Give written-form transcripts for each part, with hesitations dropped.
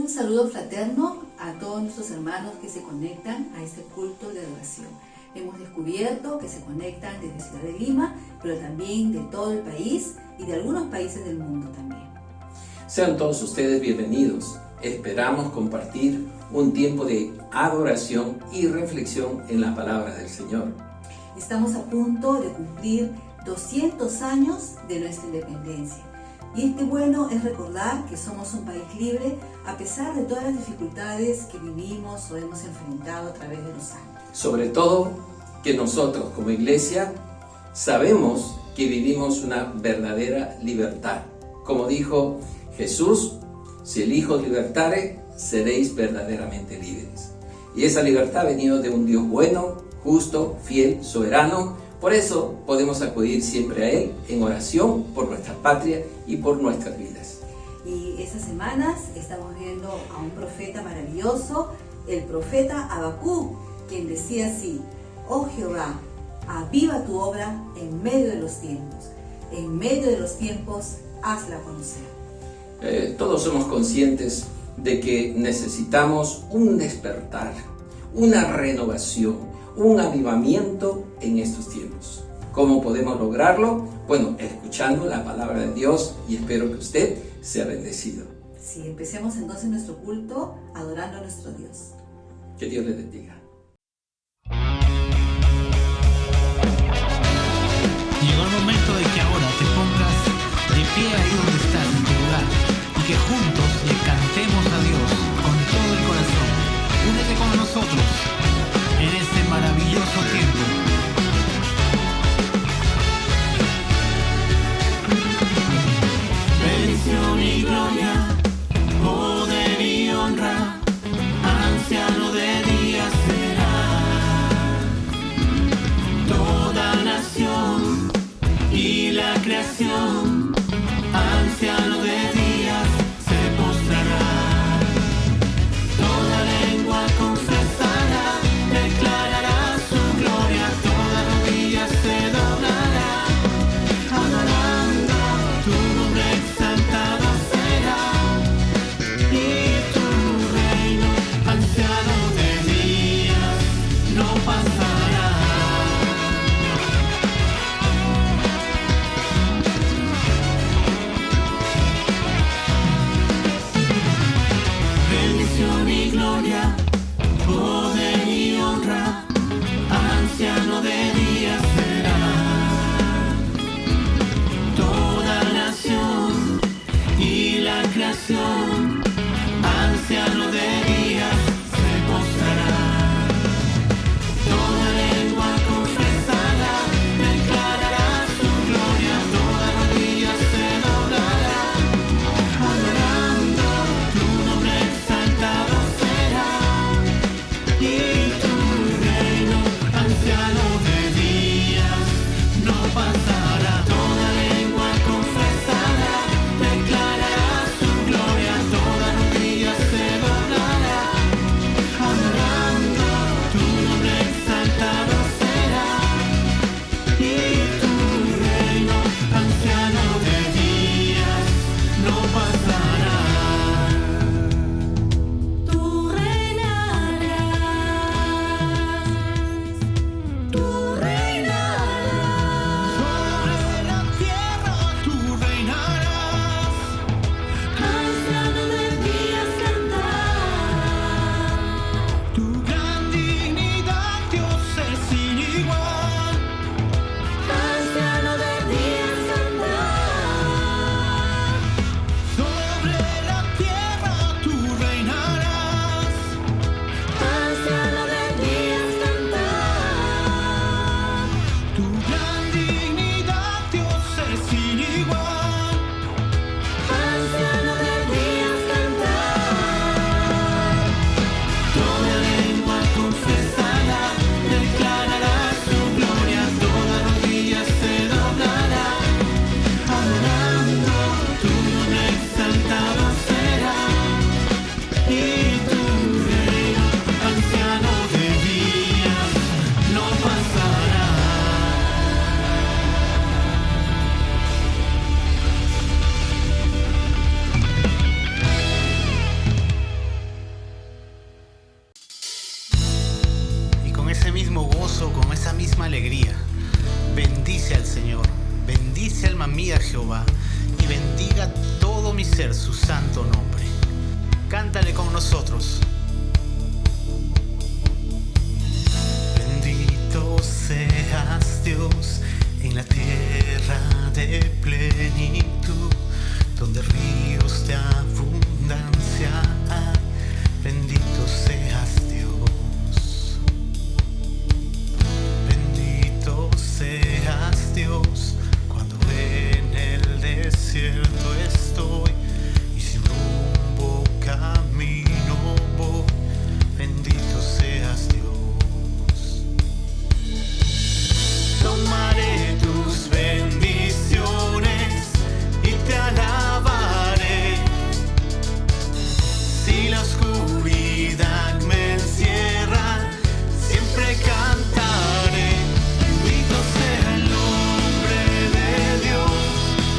Un saludo fraterno a todos nuestros hermanos que se conectan a este culto de adoración. Hemos descubierto que se conectan desde Ciudad de Lima, pero también de todo el país y de algunos países del mundo también. Sean todos ustedes bienvenidos. Esperamos compartir un tiempo de adoración y reflexión en la palabra del Señor. Estamos a punto de cumplir 200 años de nuestra independencia. Y bueno es recordar que somos un país libre a pesar de todas las dificultades que vivimos o hemos enfrentado a través de los años. Sobre todo que nosotros como iglesia sabemos que vivimos una verdadera libertad. Como dijo Jesús, si el Hijo os libertare, seréis verdaderamente libres. Y esa libertad ha venido de un Dios bueno, justo, fiel, soberano. Por eso podemos acudir siempre a Él en oración por nuestra patria y por nuestras vidas. Y esas semanas estamos viendo a un profeta maravilloso, el profeta Habacuc, quien decía así: oh Jehová, aviva tu obra en medio de los tiempos, hazla conocer. Todos somos conscientes de que necesitamos un despertar, una renovación, un avivamiento en estos tiempos. ¿Cómo podemos lograrlo? Bueno, escuchando la palabra de Dios, y espero que usted sea bendecido. Sí, empecemos entonces nuestro culto adorando a nuestro Dios. Que Dios le bendiga. Llegó el momento de que ahora te pongas de pie ahí donde estás en tu lugar y que juntos le cantemos a Dios con todo el corazón. Únete con nosotros en este maravilloso tiempo. Bendición y gloria, poder y honra, anciano de días será. Toda nación y la creación, anciano de días se postrará. Toda lengua confesará, declarará su gloria, toda rodilla se doblará, adorando tu nombre exaltado será, y tu reino, anciano de días, no pasará. Bendición y gloria, poder y honra, anciano de días será. Toda nación y la creación, anciano de días se postrará. Toda lengua confesará, declarará su gloria, toda rodilla se doblará, adorando tu nombre exaltado será, y tu reino, anciano de días, no pasará. Toda lengua confesará, declarará su gloria, y bendiga todo mi ser su santo nombre. Cántale con nosotros. Bendito seas Dios en la tierra de plenitud, donde ríos de abundancia hay. Bendito seas Dios. Bendito seas Dios cuando en el desierto estoy y sin rumbo camino voy. Bendito seas Dios. Tomaré tus bendiciones y te alabaré. Si la oscuridad me encierra, siempre cantaré. Bendito sea el nombre de Dios,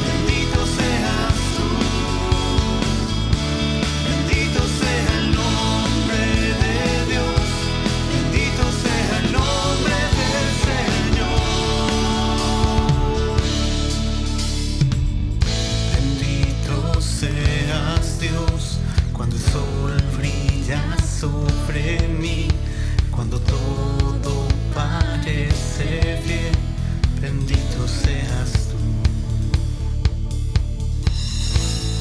bendito seas tú. Bendito sea el nombre de Dios, bendito sea el nombre del Señor. Bendito seas Dios cuando el sol brilla sobre mí, cuando todo parece bien. Bendito seas tú.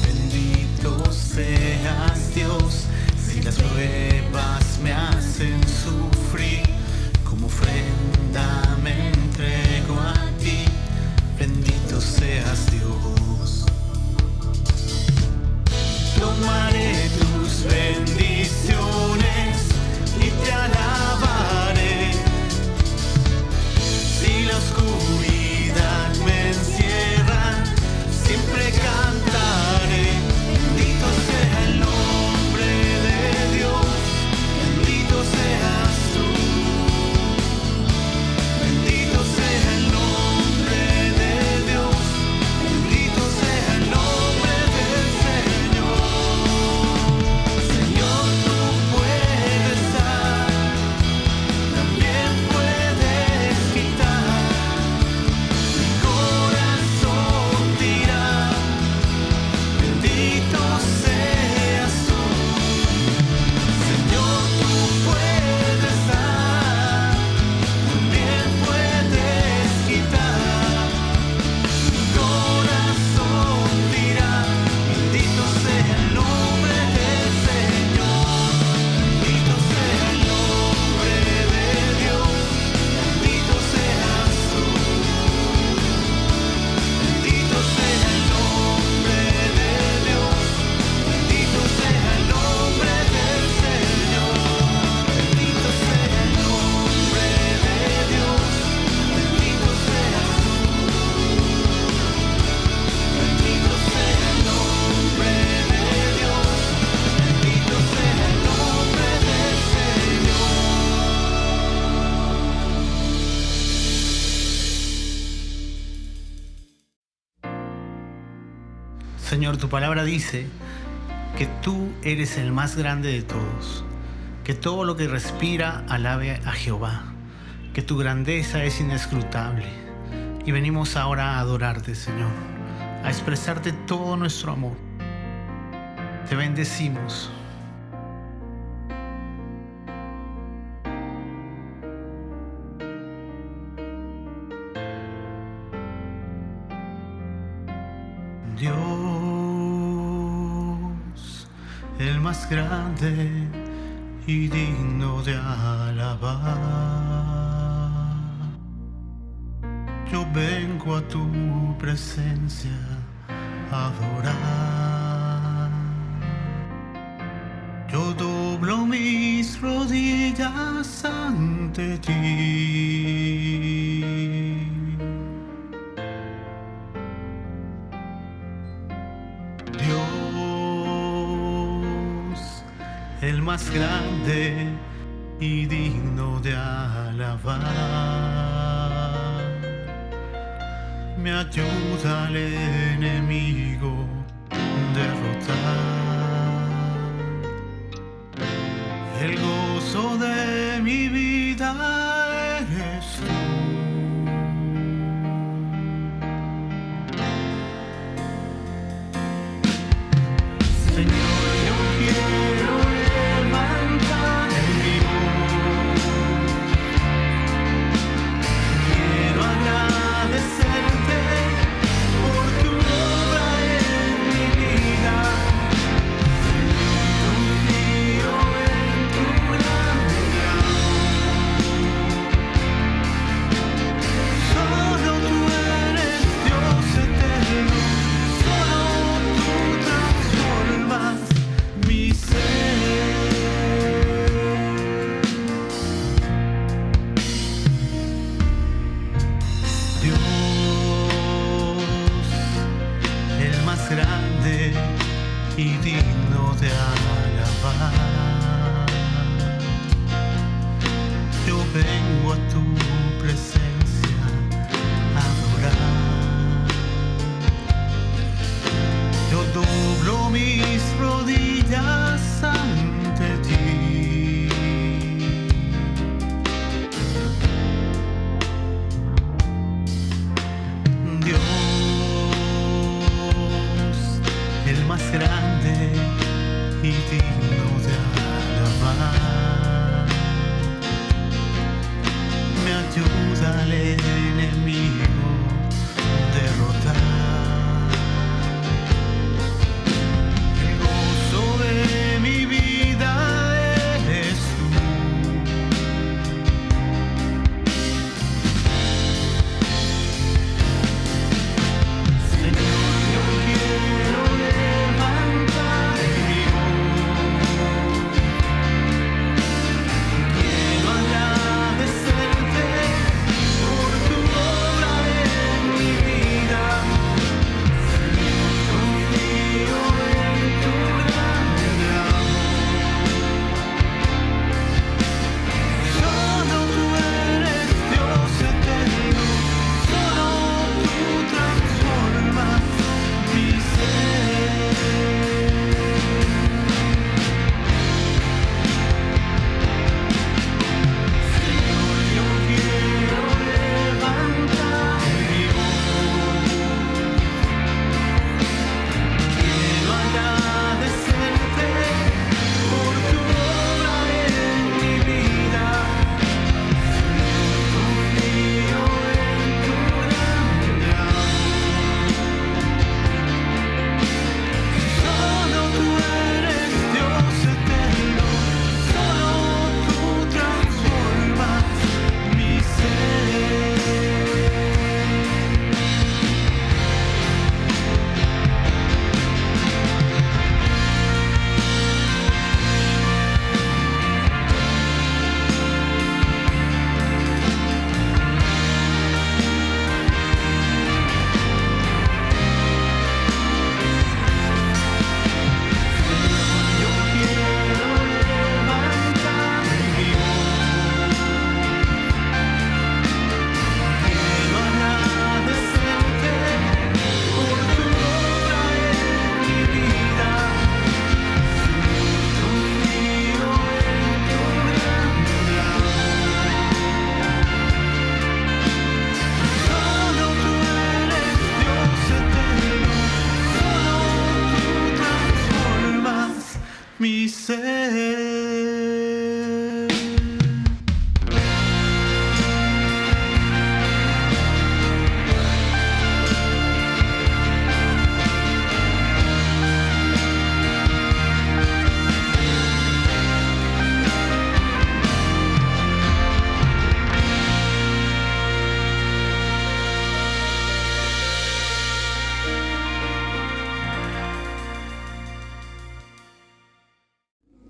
Bendito seas Dios si las pruebas me hacen sufrir, como ofrenda me entrego a ti. Bendito seas Dios. Tomaré tus bendiciones y te alabaré. Si la oscuridad me encierra, siempre cantaré. Bendito sea el nombre de Dios, bendito seas tú. Bendito sea el nombre de Dios, bendito sea el nombre del Señor. Señor, tú puedes dar, también puedes quitar. Mi corazón dirá, bendito seas tú. Señor, tú puedes dar, también puedes quitar. Mi corazón dirá, bendito sea el nombre del Señor. Bendito sea el nombre de Dios, bendito seas tú. Bendito sea el nombre de Dios, bendito sea el nombre del Señor. Bendito sea el nombre de Dios, bendito seas tú. Bendito sea el nombre de Dios, bendito sea el nombre del Señor. Señor, tu palabra dice que tú eres el más grande de todos, que todo lo que respira alabe a Jehová, que tu grandeza es inescrutable. Y venimos ahora a adorarte, Señor, a expresarte todo nuestro amor. Te bendecimos. Dios, el más grande y digno de alabar. Yo vengo a tu presencia a adorar. Yo doblo mis rodillas ante ti. Dios, el más grande y digno de alabar, me ayuda al enemigo derrotar. El gozo de mi vida eres tú.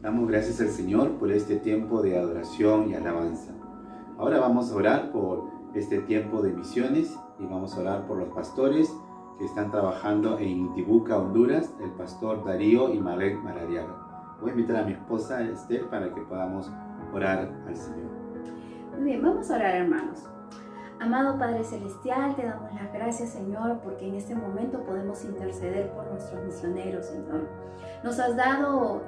Damos gracias al Señor por este tiempo de adoración y alabanza. Ahora vamos a orar por este tiempo de misiones y vamos a orar por los pastores que están trabajando en Intibucá, Honduras, el pastor Darío y Marlene Maradiaga. Voy a invitar a mi esposa Esther para que podamos orar al Señor. Muy bien, vamos a orar, hermanos. Amado Padre Celestial, te damos las gracias, Señor, porque en este momento podemos interceder por nuestros misioneros, Señor. Nos has dado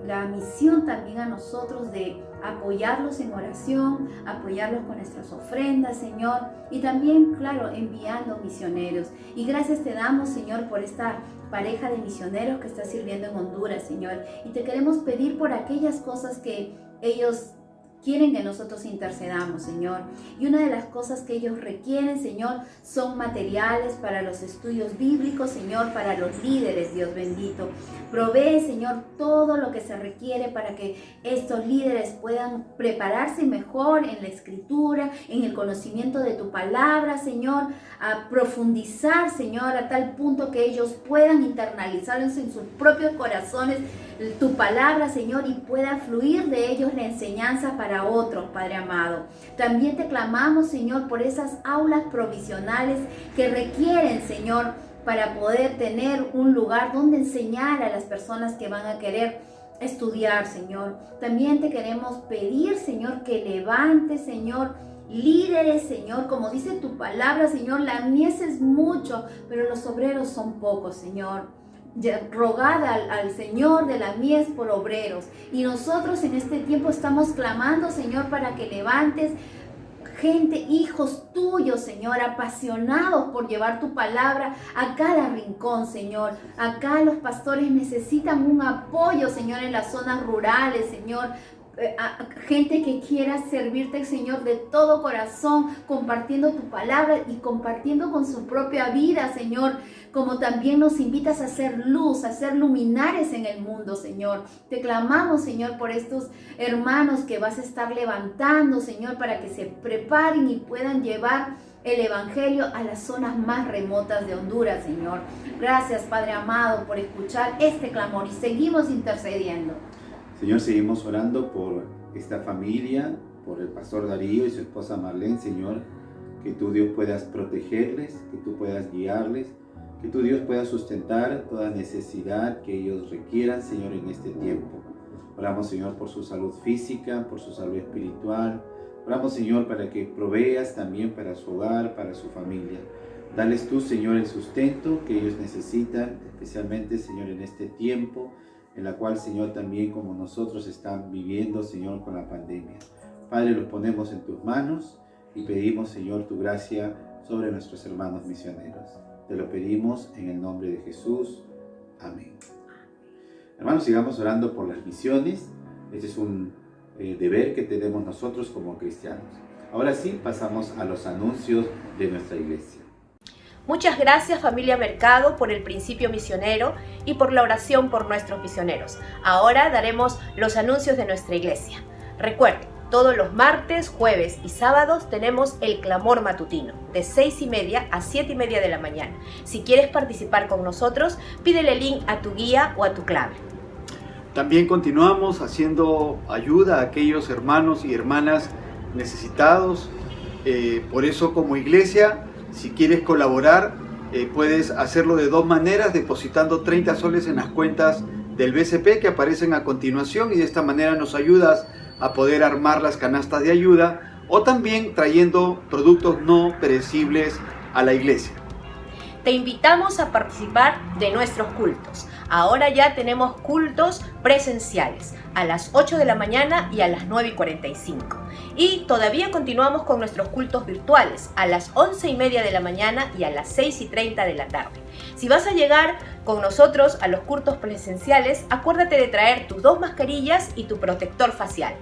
la misión también a nosotros de apoyarlos en oración, apoyarlos con nuestras ofrendas, Señor, y también, claro, enviando misioneros. Y gracias te damos, Señor, por esta pareja de misioneros que está sirviendo en Honduras, Señor. Y te queremos pedir por aquellas cosas que ellos quieren que nosotros intercedamos, Señor. Y una de las cosas que ellos requieren, Señor, son materiales para los estudios bíblicos, Señor, para los líderes, Dios bendito. Provee, Señor, todo lo que se requiere para que estos líderes puedan prepararse mejor en la escritura, en el conocimiento de tu palabra, Señor, a profundizar, Señor, a tal punto que ellos puedan internalizarlo en sus propios corazones, tu palabra, Señor, y pueda fluir de ellos la enseñanza para otros, Padre amado. También te clamamos, Señor, por esas aulas provisionales que requieren, Señor, para poder tener un lugar donde enseñar a las personas que van a querer estudiar, Señor. También te queremos pedir, Señor, que levantes, Señor, líderes, Señor, como dice tu palabra, Señor, la mies es mucho, pero los obreros son pocos, Señor. Rogad al Señor de la mies por obreros. Y nosotros en este tiempo estamos clamando, Señor, para que levantes gente, hijos tuyos, Señor, apasionados por llevar tu palabra a cada rincón, Señor. Acá los pastores necesitan un apoyo, Señor, en las zonas rurales, Señor. Gente que quiera servirte, Señor, de todo corazón, compartiendo tu palabra y compartiendo con su propia vida, Señor, como también nos invitas a hacer luz, a ser luminares en el mundo, Señor. Te clamamos, Señor, por estos hermanos que vas a estar levantando, Señor, para que se preparen y puedan llevar el evangelio a las zonas más remotas de Honduras, Señor. Gracias, Padre amado, por escuchar este clamor y seguimos intercediendo. Señor, seguimos orando por esta familia, por el pastor Darío y su esposa Marlene, Señor, que tú, Dios, puedas protegerles, que tú puedas guiarles, que tú, Dios, puedas sustentar toda necesidad que ellos requieran, Señor, en este tiempo. Oramos, Señor, por su salud física, por su salud espiritual. Oramos, Señor, para que proveas también para su hogar, para su familia. Dales tú, Señor, el sustento que ellos necesitan, especialmente, Señor, en este tiempo, en la cual, Señor, también como nosotros están viviendo, Señor, con la pandemia. Padre, los ponemos en tus manos y pedimos, Señor, tu gracia sobre nuestros hermanos misioneros. Te lo pedimos en el nombre de Jesús. Amén. Hermanos, sigamos orando por las misiones. Este es un deber que tenemos nosotros como cristianos. Ahora sí, pasamos a los anuncios de nuestra iglesia. Muchas gracias, familia Mercado, por el principio misionero y por la oración por nuestros misioneros. Ahora daremos los anuncios de nuestra iglesia. Recuerden, todos los martes, jueves y sábados tenemos el clamor matutino, de 6:30 a 7:30 de la mañana. Si quieres participar con nosotros, pídele el link a tu guía o a tu clave. También continuamos haciendo ayuda a aquellos hermanos y hermanas necesitados. Por eso, como iglesia, si quieres colaborar, puedes hacerlo de dos maneras, depositando 30 soles en las cuentas del BCP que aparecen a continuación, y de esta manera nos ayudas a poder armar las canastas de ayuda, o también trayendo productos no perecibles a la iglesia. Te invitamos a participar de nuestros cultos. Ahora ya tenemos cultos presenciales a las 8 de la mañana y a las 9:45. Y todavía continuamos con nuestros cultos virtuales a las 11:30 de la mañana y a las 6:30 de la tarde. Si vas a llegar con nosotros a los cultos presenciales, acuérdate de traer tus 2 mascarillas y tu protector facial.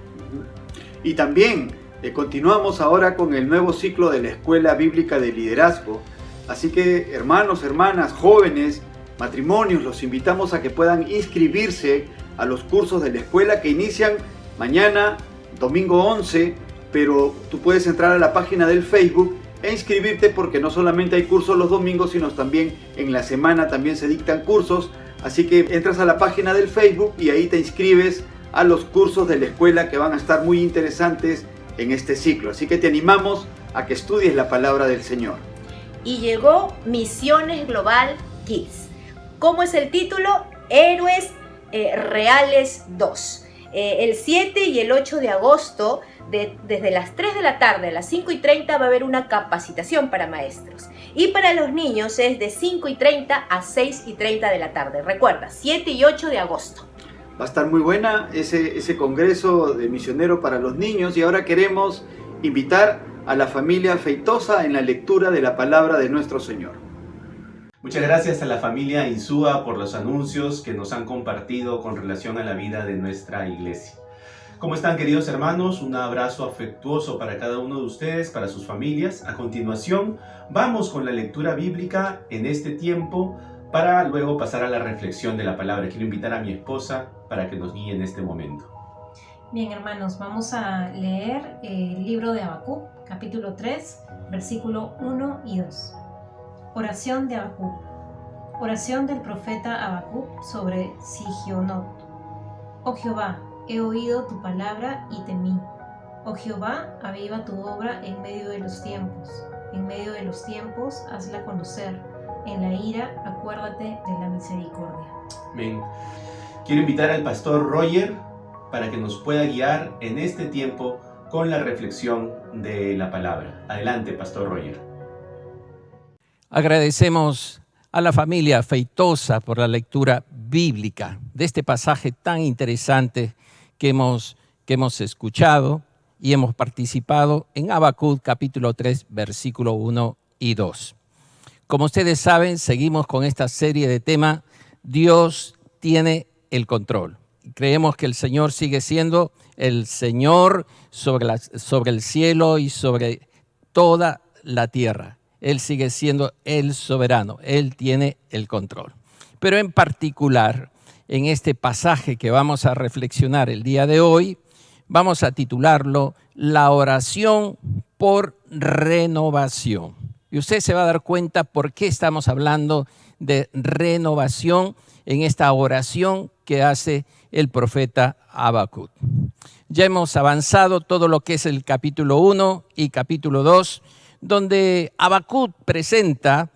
Y también continuamos ahora con el nuevo ciclo de la Escuela Bíblica de Liderazgo. Así que, hermanos, hermanas, jóvenes, matrimonios, los invitamos a que puedan inscribirse a los cursos de la escuela que inician mañana, domingo 11, pero tú puedes entrar a la página del Facebook e inscribirte, porque no solamente hay cursos los domingos, sino también en la semana también se dictan cursos. Así que entras a la página del Facebook y ahí te inscribes a los cursos de la escuela, que van a estar muy interesantes en este ciclo. Así que te animamos a que estudies la palabra del Señor. Y llegó Misiones Global Kids. ¿Cómo es el título? Héroes Reales 2. El 7 y el 8 de agosto, desde las 3 de la tarde a las 5:30, va a haber una capacitación para maestros. Y para los niños es de 5:30 a 6:30 de la tarde. Recuerda, 7 y 8 de agosto. Va a estar muy buena ese congreso de misionero para los niños, y ahora queremos invitar a la familia Feitosa en la lectura de la palabra de nuestro Señor. Muchas gracias a la familia Insúa por los anuncios que nos han compartido con relación a la vida de nuestra iglesia. ¿Cómo están, queridos hermanos? Un abrazo afectuoso para cada uno de ustedes, para sus familias. A continuación, vamos con la lectura bíblica en este tiempo para luego pasar a la reflexión de la palabra. Quiero invitar a mi esposa para que nos guíe en este momento. Bien, hermanos, vamos a leer el libro de Habacuc, capítulo 3, versículo 1 y 2. Oración de Habacuc. Oración del profeta Habacuc sobre Sigionot. Oh Jehová, he oído tu palabra y temí. Oh Jehová, aviva tu obra en medio de los tiempos. En medio de los tiempos, hazla conocer. En la ira, acuérdate de la misericordia. Amén. Quiero invitar al pastor Roger para que nos pueda guiar en este tiempo con la reflexión de la palabra. Adelante, pastor Roger. Agradecemos a la familia Feitosa por la lectura bíblica de este pasaje tan interesante que hemos escuchado y hemos participado en Habacuc capítulo 3, versículo 1 y 2. Como ustedes saben, seguimos con esta serie de temas, Dios tiene el control. Creemos que el Señor sigue siendo el Señor sobre el cielo y sobre toda la tierra. Él sigue siendo el soberano, Él tiene el control. Pero en particular, en este pasaje que vamos a reflexionar el día de hoy, vamos a titularlo La oración por renovación. Y usted se va a dar cuenta por qué estamos hablando de renovación en esta oración que hace el profeta Habacuc. Ya hemos avanzado todo lo que es el capítulo 1 y capítulo 2, donde Habacuc presenta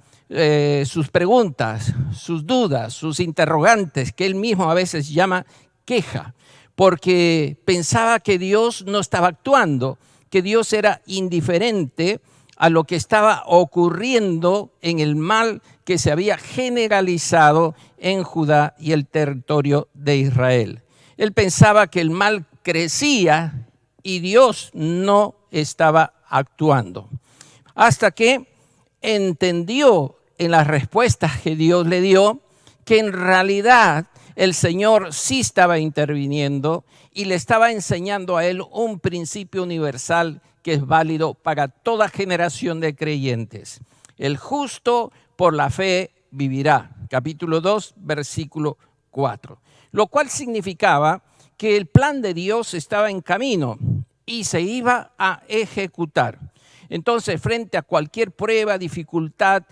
sus preguntas, sus dudas, sus interrogantes, que él mismo a veces llama queja, porque pensaba que Dios no estaba actuando, que Dios era indiferente a lo que estaba ocurriendo en el mal que se había generalizado en Judá y el territorio de Israel. Él pensaba que el mal crecía y Dios no estaba actuando. Hasta que entendió en las respuestas que Dios le dio que en realidad el Señor sí estaba interviniendo y le estaba enseñando a él un principio universal que es válido para toda generación de creyentes. El justo por la fe vivirá. Capítulo 2, versículo 4. Lo cual significaba que el plan de Dios estaba en camino y se iba a ejecutar. Entonces, frente a cualquier prueba, dificultad,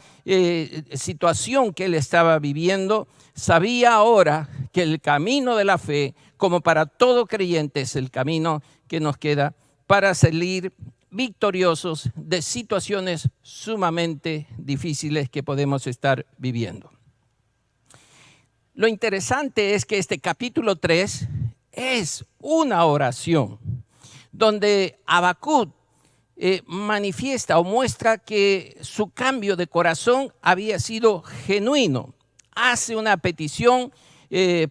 situación que él estaba viviendo, sabía ahora que el camino de la fe, como para todo creyente, es el camino que nos queda para salir victoriosos de situaciones sumamente difíciles que podemos estar viviendo. Lo interesante es que este capítulo 3 es una oración donde Habacuc manifiesta o muestra que su cambio de corazón había sido genuino. Hace una petición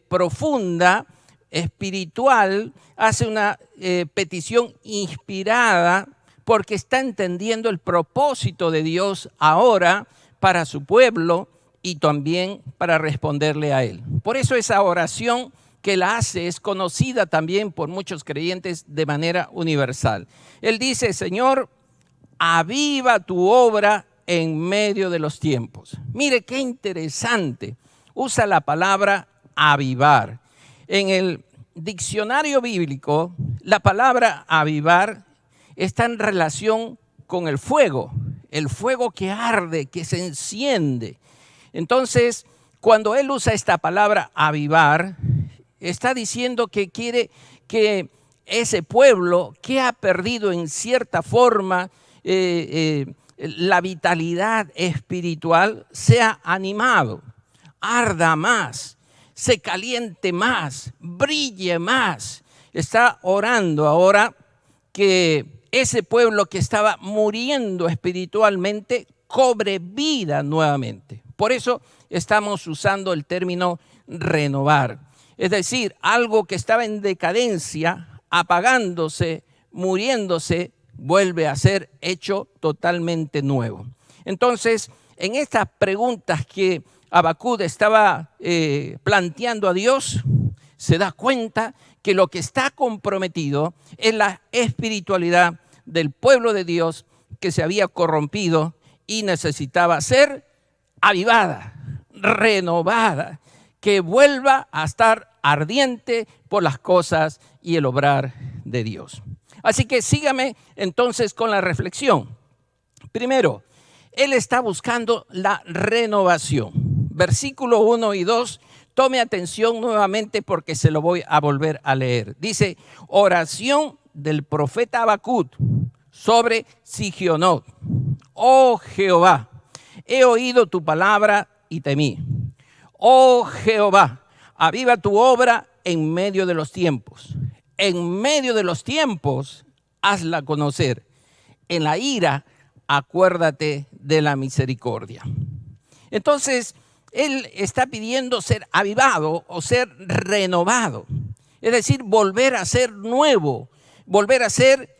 profunda, espiritual, hace una petición inspirada porque está entendiendo el propósito de Dios ahora para su pueblo y también para responderle a él. Por eso esa oración que la hace es conocida también por muchos creyentes de manera universal. Él dice: Señor, aviva tu obra en medio de los tiempos. Mire qué interesante. Usa la palabra avivar. En el diccionario bíblico, la palabra avivar está en relación con el fuego que arde, que se enciende. Entonces, cuando él usa esta palabra avivar, está diciendo que quiere que ese pueblo que ha perdido en cierta forma la vitalidad espiritual sea animado, arda más, se caliente más, brille más. Está orando ahora que ese pueblo que estaba muriendo espiritualmente cobre vida nuevamente. Por eso estamos usando el término renovar. es decir, algo que estaba en decadencia, apagándose, muriéndose, vuelve a ser hecho totalmente nuevo. Entonces, en estas preguntas que Habacuc estaba planteando a Dios, se da cuenta que lo que está comprometido es la espiritualidad del pueblo de Dios que se había corrompido y necesitaba ser avivada, renovada, que vuelva a estar ardiente por las cosas y el obrar de Dios. Así que sígame entonces con la reflexión. Primero, él está buscando la renovación. Versículo 1 y 2, tome atención nuevamente porque se lo voy a volver a leer. Dice, oración del profeta Habacuc sobre Sigionot. Oh Jehová, he oído tu palabra y temí. Oh Jehová, aviva tu obra en medio de los tiempos. En medio de los tiempos, hazla conocer. En la ira, acuérdate de la misericordia. Entonces, él está pidiendo ser avivado o ser renovado. Es decir, volver a ser nuevo, volver a ser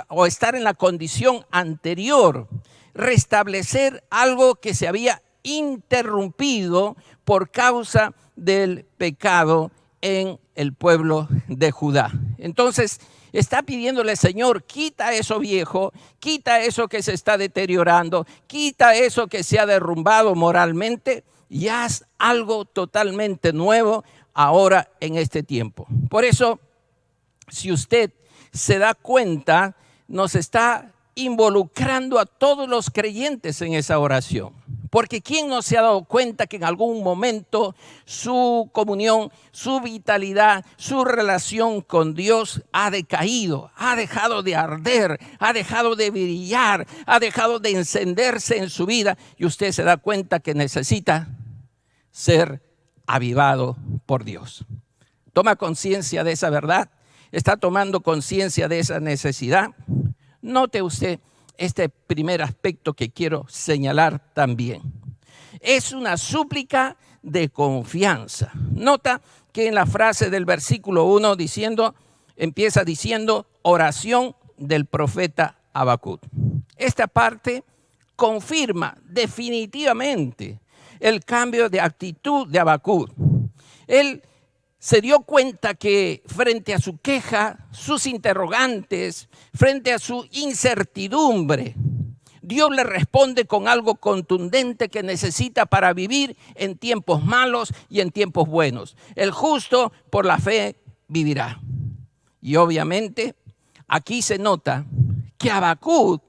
o estar en la condición anterior, restablecer algo que se había interrumpido por causa del pecado en el pueblo de Judá. Entonces, está pidiéndole, Señor, quita eso viejo, quita eso que se está deteriorando, quita eso que se ha derrumbado moralmente y haz algo totalmente nuevo ahora en este tiempo. Por eso, si usted se da cuenta, nos está involucrando a todos los creyentes en esa oración. Porque ¿quién no se ha dado cuenta que en algún momento su comunión, su vitalidad, su relación con Dios ha decaído, ha dejado de arder, ha dejado de brillar, ha dejado de encenderse en su vida y usted se da cuenta que necesita ser avivado por Dios? Toma conciencia de esa verdad, está tomando conciencia de esa necesidad. Note usted este primer aspecto que quiero señalar también. Es una súplica de confianza. Nota que en la frase del versículo 1 empieza diciendo oración del profeta Habacuc. Esta parte confirma definitivamente el cambio de actitud de Habacuc. Él se dio cuenta que frente a su queja, sus interrogantes, frente a su incertidumbre, Dios le responde con algo contundente que necesita para vivir en tiempos malos y en tiempos buenos. El justo por la fe vivirá. Y obviamente aquí se nota que Habacuc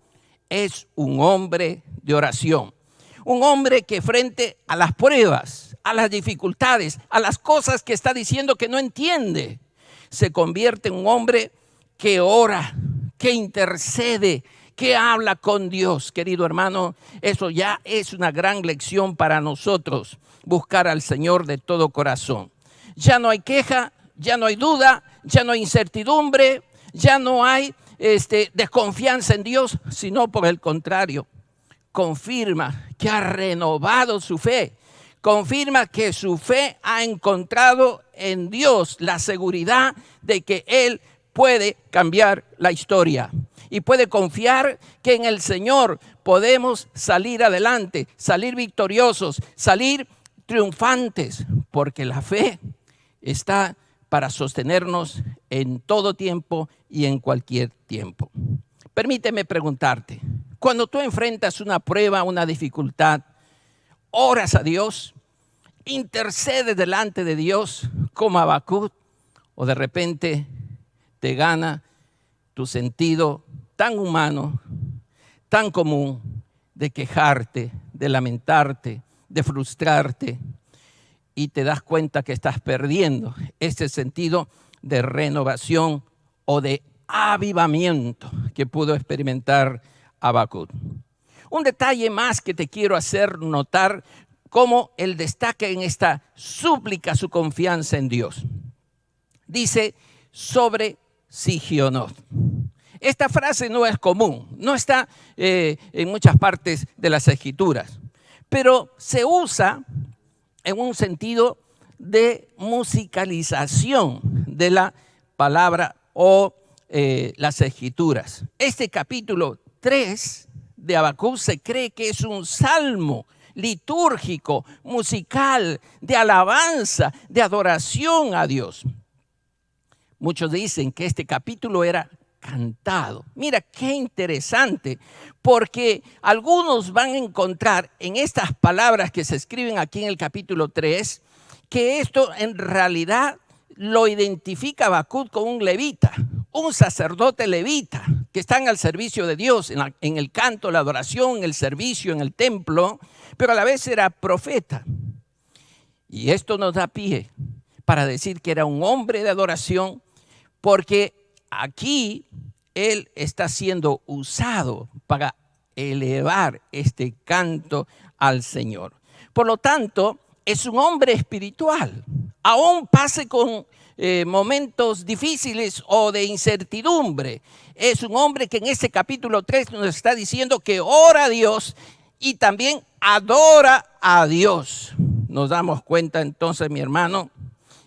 es un hombre de oración. Un hombre que frente a las pruebas, a las dificultades, a las cosas que está diciendo que no entiende, se convierte en un hombre que ora, que intercede, que habla con Dios. Querido hermano, eso ya es una gran lección para nosotros, buscar al Señor de todo corazón. Ya no hay queja, ya no hay duda, ya no hay incertidumbre, ya no hay desconfianza en Dios, sino por el contrario, confirma que ha renovado su fe, confirma que su fe ha encontrado en Dios la seguridad de que Él puede cambiar la historia y puede confiar que en el Señor podemos salir adelante, salir victoriosos, salir triunfantes, porque la fe está para sostenernos en todo tiempo y en cualquier tiempo. Permíteme preguntarte, cuando tú enfrentas una prueba, una dificultad, oras a Dios, intercedes delante de Dios como Habacuc, o de repente te gana tu sentido tan humano, tan común de quejarte, de lamentarte, de frustrarte, y te das cuenta que estás perdiendo ese sentido de renovación o de avivamiento que pudo experimentar Habacuc. Un detalle más que te quiero hacer notar, cómo él destaca en esta súplica su confianza en Dios. Dice, sobre Sigionot. Esta frase no es común, no está en muchas partes de las Escrituras, pero se usa en un sentido de musicalización de la palabra o las escrituras. Este capítulo 3 de Habacuc se cree que es un salmo litúrgico, musical, de alabanza, de adoración a Dios. Muchos dicen que este capítulo era cantado. Mira qué interesante, porque algunos van a encontrar en estas palabras que se escriben aquí en el capítulo 3, que esto en realidad lo identifica Habacuc con un levita, un sacerdote levita, que están al servicio de Dios en el canto, la adoración, el servicio en el templo, pero a la vez era profeta. Y esto nos da pie para decir que era un hombre de adoración, porque aquí él está siendo usado para elevar este canto al Señor. Por lo tanto, es un hombre espiritual. Aún pase con momentos difíciles o de incertidumbre. Es un hombre que en este capítulo 3 nos está diciendo que ora a Dios y también adora a Dios. Nos damos cuenta entonces, mi hermano,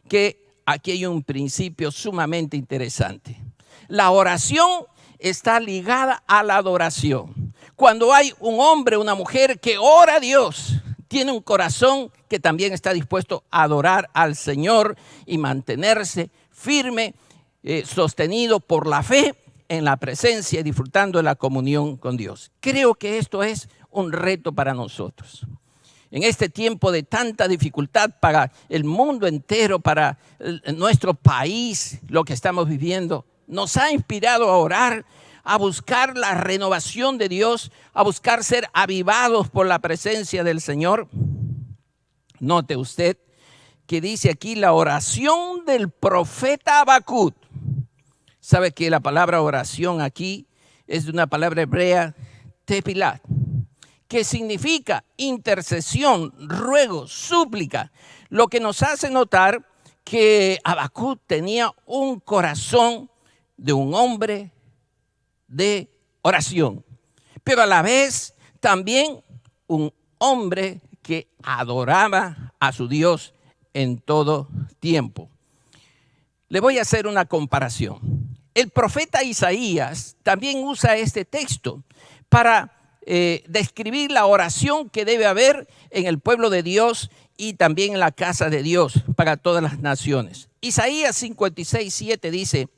que aquí hay un principio sumamente interesante. La oración está ligada a la adoración. Cuando hay un hombre o una mujer que ora a Dios, tiene un corazón que también está dispuesto a adorar al Señor y mantenerse firme, sostenido por la fe en la presencia y disfrutando de la comunión con Dios. Creo que esto es un reto para nosotros. En este tiempo de tanta dificultad para el mundo entero, para nuestro país, lo que estamos viviendo, nos ha inspirado a orar, a buscar la renovación de Dios, a buscar ser avivados por la presencia del Señor. Note usted que dice aquí la oración del profeta Habacuc. ¿Sabe que la palabra oración aquí es de una palabra hebrea, tepilat, que significa intercesión, ruego, súplica? Lo que nos hace notar que Habacuc tenía un corazón de un hombre de oración, pero a la vez también un hombre que adoraba a su Dios en todo tiempo. Le voy a hacer una comparación. El profeta Isaías también usa este texto para describir la oración que debe haber en el pueblo de Dios y también en la casa de Dios para todas las naciones. Isaías 56:7 dice: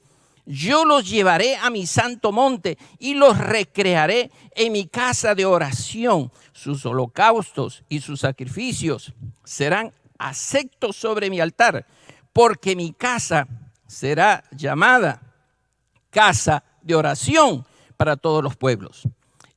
yo los llevaré a mi santo monte y los recrearé en mi casa de oración. Sus holocaustos y sus sacrificios serán aceptos sobre mi altar, porque mi casa será llamada casa de oración para todos los pueblos.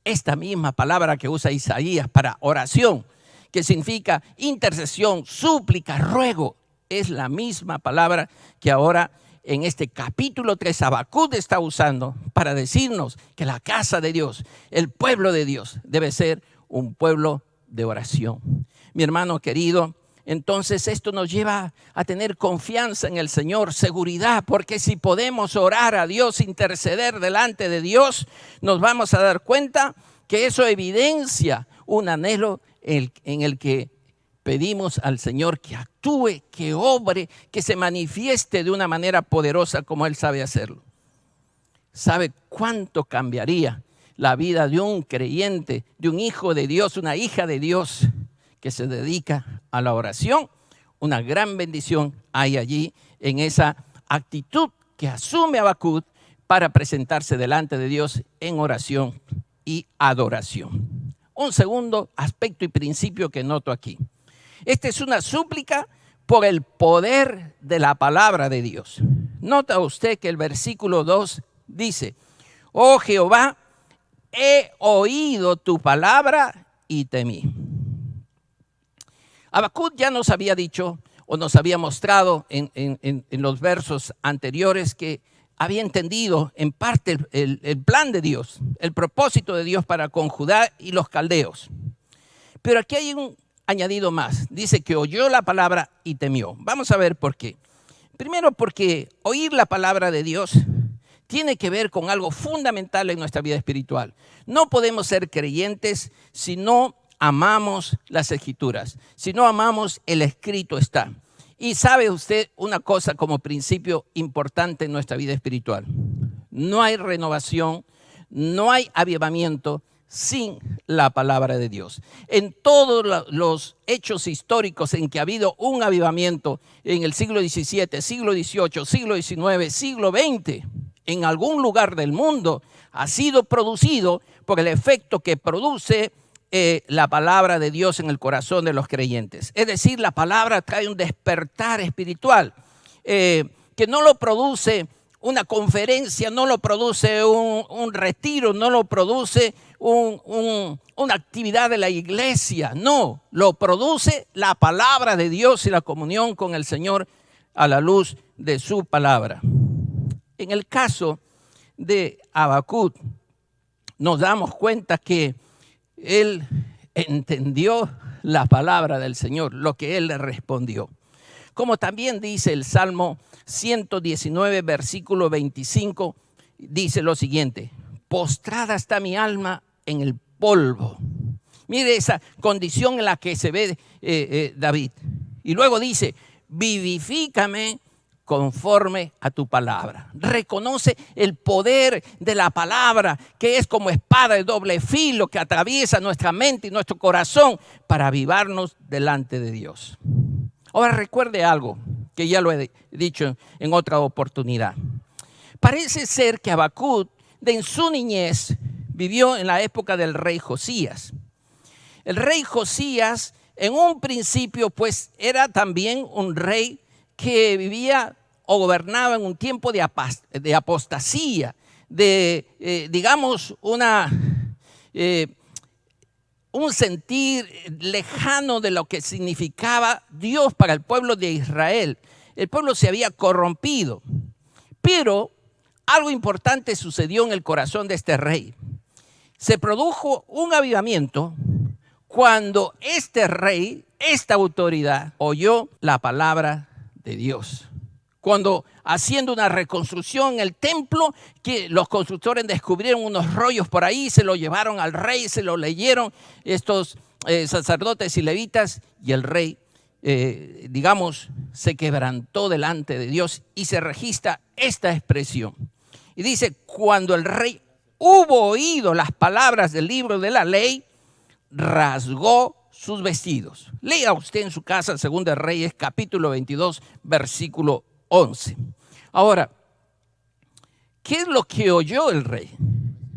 Esta misma palabra que usa Isaías para oración, que significa intercesión, súplica, ruego, es la misma palabra que ahora en este capítulo 3 Habacuc está usando para decirnos que la casa de Dios, el pueblo de Dios, debe ser un pueblo de oración. Mi hermano querido, entonces esto nos lleva a tener confianza en el Señor, seguridad, porque si podemos orar a Dios, interceder delante de Dios, nos vamos a dar cuenta que eso evidencia un anhelo en el que pedimos al Señor que actúe, que obre, que se manifieste de una manera poderosa como Él sabe hacerlo. ¿Sabe cuánto cambiaría la vida de un creyente, de un hijo de Dios, una hija de Dios que se dedica a la oración? Una gran bendición hay allí en esa actitud que asume Habacuc para presentarse delante de Dios en oración y adoración. Un segundo aspecto y principio que noto aquí. Esta es una súplica por el poder de la palabra de Dios. Nota usted que el versículo 2 dice: oh Jehová, he oído tu palabra y temí. Habacuc ya nos había dicho o nos había mostrado en los versos anteriores que había entendido en parte el plan de Dios, el propósito de Dios para con Judá y los caldeos. Pero aquí hay un añadido más. Dice que oyó la palabra y temió. Vamos a ver por qué. Primero, porque oír la palabra de Dios tiene que ver con algo fundamental en nuestra vida espiritual. No podemos ser creyentes si no amamos las Escrituras, si no amamos el escrito está. Y sabe usted una cosa como principio importante en nuestra vida espiritual. No hay renovación, no hay avivamiento sin la palabra de Dios. En todos los hechos históricos en que ha habido un avivamiento, en el siglo XVII, siglo XVIII, siglo XIX, siglo XX, en algún lugar del mundo, ha sido producido por el efecto que produce la palabra de Dios en el corazón de los creyentes. Es decir, la palabra trae un despertar espiritual que no lo produce una conferencia, no lo produce un retiro, no lo produce una actividad de la iglesia. No, lo produce la palabra de Dios y la comunión con el Señor a la luz de su palabra. En el caso de Habacuc, nos damos cuenta que él entendió la palabra del Señor, lo que él le respondió. Como también dice el Salmo 119, versículo 25, dice lo siguiente: postrada está mi alma en el polvo. Mire esa condición en la que se ve David. Y luego dice: vivifícame conforme a tu palabra. Reconoce el poder de la palabra, que es como espada de doble filo que atraviesa nuestra mente y nuestro corazón para avivarnos delante de Dios. Ahora recuerde algo que ya lo he dicho en otra oportunidad. Parece ser que Habacuc en su niñez vivió en la época del rey Josías. El rey Josías en un principio pues era también un rey que vivía o gobernaba en un tiempo de apostasía, digamos un sentir lejano de lo que significaba Dios para el pueblo de Israel. El pueblo se había corrompido, pero algo importante sucedió en el corazón de este rey. Se produjo un avivamiento cuando este rey, esta autoridad, oyó la palabra de Dios. Cuando haciendo una reconstrucción en el templo, que los constructores descubrieron unos rollos por ahí, se lo llevaron al rey, se lo leyeron estos sacerdotes y levitas, y el rey, se quebrantó delante de Dios y se registra esta expresión. Y dice: cuando el rey hubo oído las palabras del libro de la ley, rasgó sus vestidos. Lea usted en su casa 2 de Reyes, capítulo 22, versículo 11. Ahora, ¿qué es lo que oyó el rey?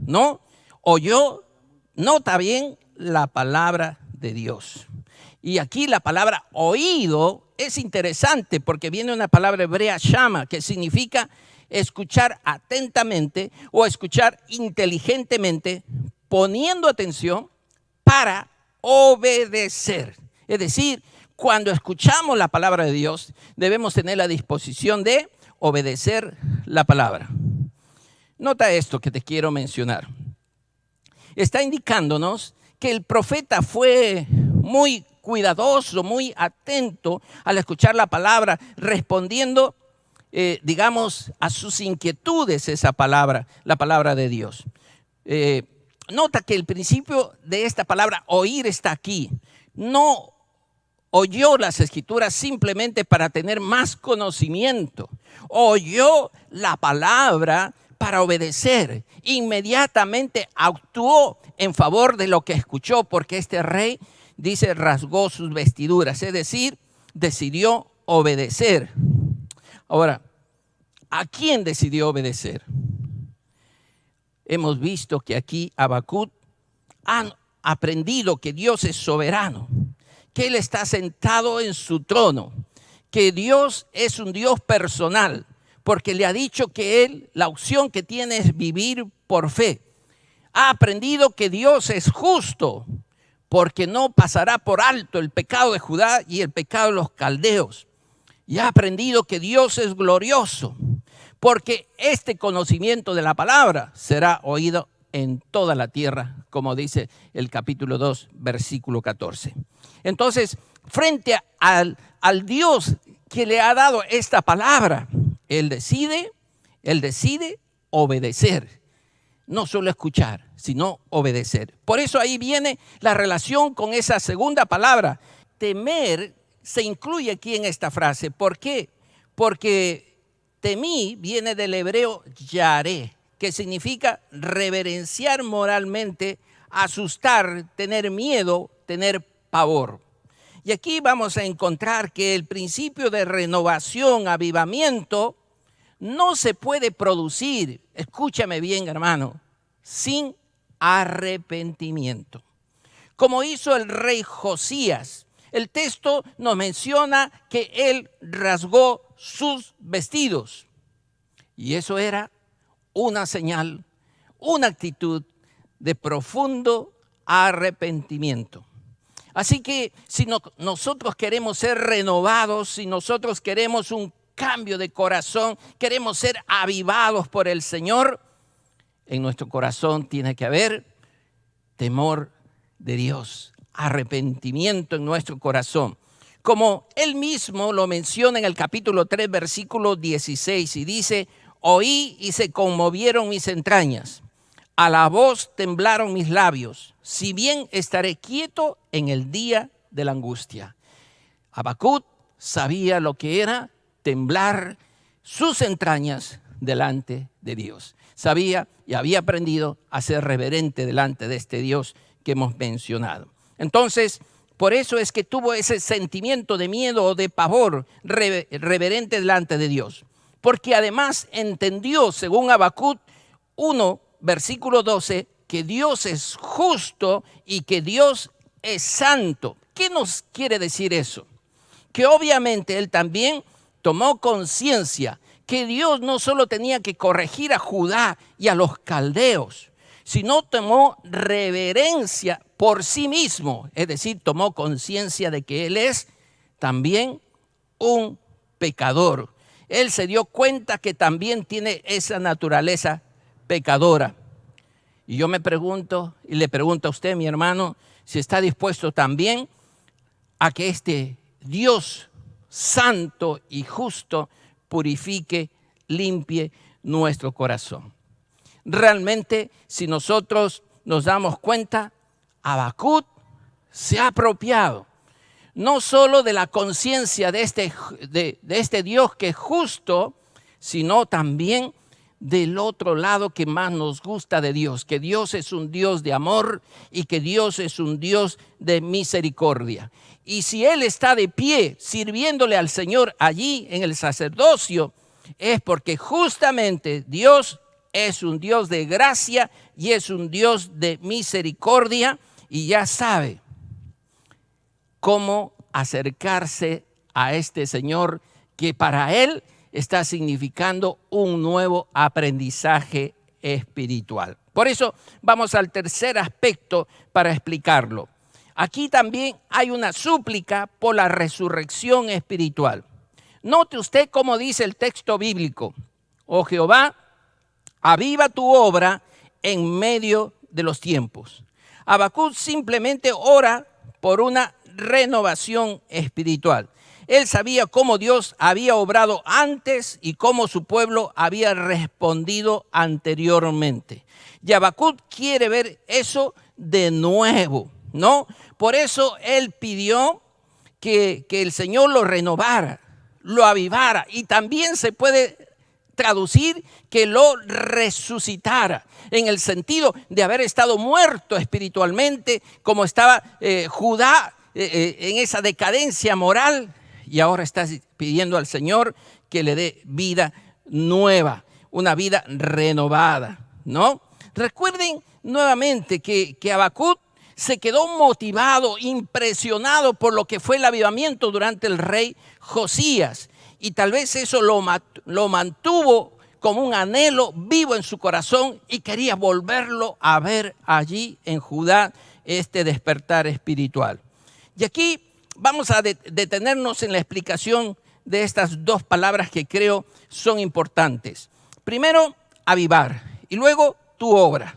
¿No? Oyó, nota bien, la palabra de Dios. Y aquí la palabra oído es interesante porque viene una palabra hebrea, shama, que significa escuchar atentamente o escuchar inteligentemente, poniendo atención para obedecer. Es decir, cuando escuchamos la palabra de Dios, debemos tener la disposición de obedecer la palabra. Nota esto que te quiero mencionar. Está indicándonos que el profeta fue muy cuidadoso, muy atento al escuchar la palabra, respondiendo, a sus inquietudes esa palabra, la palabra de Dios. Nota que el principio de esta palabra oír está aquí. No oyó las escrituras simplemente para tener más conocimiento. Oyó la palabra para obedecer. Inmediatamente actuó en favor de lo que escuchó, porque este rey, dice, rasgó sus vestiduras, es decir, decidió obedecer. Ahora, ¿a quién decidió obedecer? Hemos visto que aquí Habacuc han aprendido que Dios es soberano, que Él está sentado en su trono, que Dios es un Dios personal, porque le ha dicho que Él, la opción que tiene es vivir por fe. Ha aprendido que Dios es justo, porque no pasará por alto el pecado de Judá y el pecado de los caldeos. Y ha aprendido que Dios es glorioso, porque este conocimiento de la palabra será oído en toda la tierra, como dice el capítulo 2, versículo 14. Entonces, frente al Dios que le ha dado esta palabra, Él decide obedecer. No solo escuchar, sino obedecer. Por eso ahí viene la relación con esa segunda palabra. Temer se incluye aquí en esta frase. ¿Por qué? Porque temí viene del hebreo yaré, que significa reverenciar moralmente, asustar, tener miedo, tener pavor. Y aquí vamos a encontrar que el principio de renovación, avivamiento, no se puede producir, escúchame bien, hermano, sin arrepentimiento. Como hizo el rey Josías, el texto nos menciona que él rasgó sus vestidos. Y eso era una señal, una actitud de profundo arrepentimiento. Así que si nosotros queremos ser renovados, si nosotros queremos un cambio de corazón, queremos ser avivados por el Señor, en nuestro corazón tiene que haber temor de Dios, arrepentimiento en nuestro corazón. Como él mismo lo menciona en el capítulo 3, versículo 16, y dice: oí y se conmovieron mis entrañas, a la voz temblaron mis labios, si bien estaré quieto en el día de la angustia. Habacuc sabía lo que era temblar sus entrañas delante de Dios. Sabía y había aprendido a ser reverente delante de este Dios que hemos mencionado. Entonces, por eso es que tuvo ese sentimiento de miedo o de pavor reverente delante de Dios. Porque además entendió, según Habacuc 1, versículo 12, que Dios es justo y que Dios es santo. ¿Qué nos quiere decir eso? Que obviamente él también tomó conciencia que Dios no solo tenía que corregir a Judá y a los caldeos, sino tomó reverencia por sí mismo, es decir, tomó conciencia de que él es también un pecador. Él se dio cuenta que también tiene esa naturaleza pecadora. Y yo me pregunto, y le pregunto a usted, mi hermano, si está dispuesto también a que este Dios santo y justo purifique, limpie nuestro corazón. Realmente, si nosotros nos damos cuenta, Habacuc se ha apropiado no solo de la conciencia de este Dios que es justo, sino también del otro lado que más nos gusta de Dios, que Dios es un Dios de amor y que Dios es un Dios de misericordia. Y si Él está de pie sirviéndole al Señor allí en el sacerdocio, es porque justamente Dios es un Dios de gracia y es un Dios de misericordia y ya sabe cómo acercarse a este Señor que para Él está significando un nuevo aprendizaje espiritual. Por eso vamos al tercer aspecto para explicarlo. Aquí también hay una súplica por la resurrección espiritual. Note usted cómo dice el texto bíblico: oh Jehová, aviva tu obra en medio de los tiempos. Habacuc simplemente ora por una renovación espiritual. Él sabía cómo Dios había obrado antes y cómo su pueblo había respondido anteriormente. Y Habacuc quiere ver eso de nuevo, ¿no? Por eso él pidió que el Señor lo renovara, lo avivara, y también se puede traducir que lo resucitara, en el sentido de haber estado muerto espiritualmente, como estaba Judá en esa decadencia moral, y ahora está pidiendo al Señor que le dé vida nueva, una vida renovada, ¿no? Recuerden nuevamente que Habacuc se quedó motivado, impresionado por lo que fue el avivamiento durante el rey Josías. Y tal vez eso lo mantuvo como un anhelo vivo en su corazón y quería volverlo a ver allí en Judá, este despertar espiritual. Y aquí vamos a detenernos en la explicación de estas dos palabras que creo son importantes. Primero, avivar, y luego tu obra.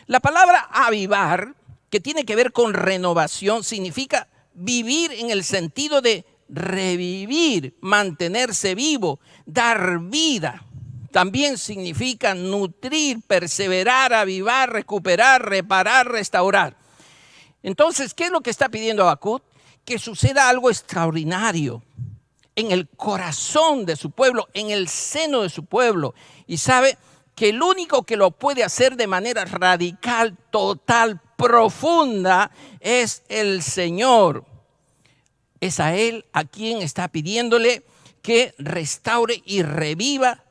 La palabra avivar, que tiene que ver con renovación, significa vivir en el sentido de revivir, mantenerse vivo, dar vida. También significa nutrir, perseverar, avivar, recuperar, reparar, restaurar. Entonces, ¿qué es lo que está pidiendo Habacuc? que suceda algo extraordinario en el corazón de su pueblo, en el seno de su pueblo. Y sabe que el único que lo puede hacer de manera radical, total, profunda, es el Señor. Es a Él a quien está pidiéndole que restaure y reviva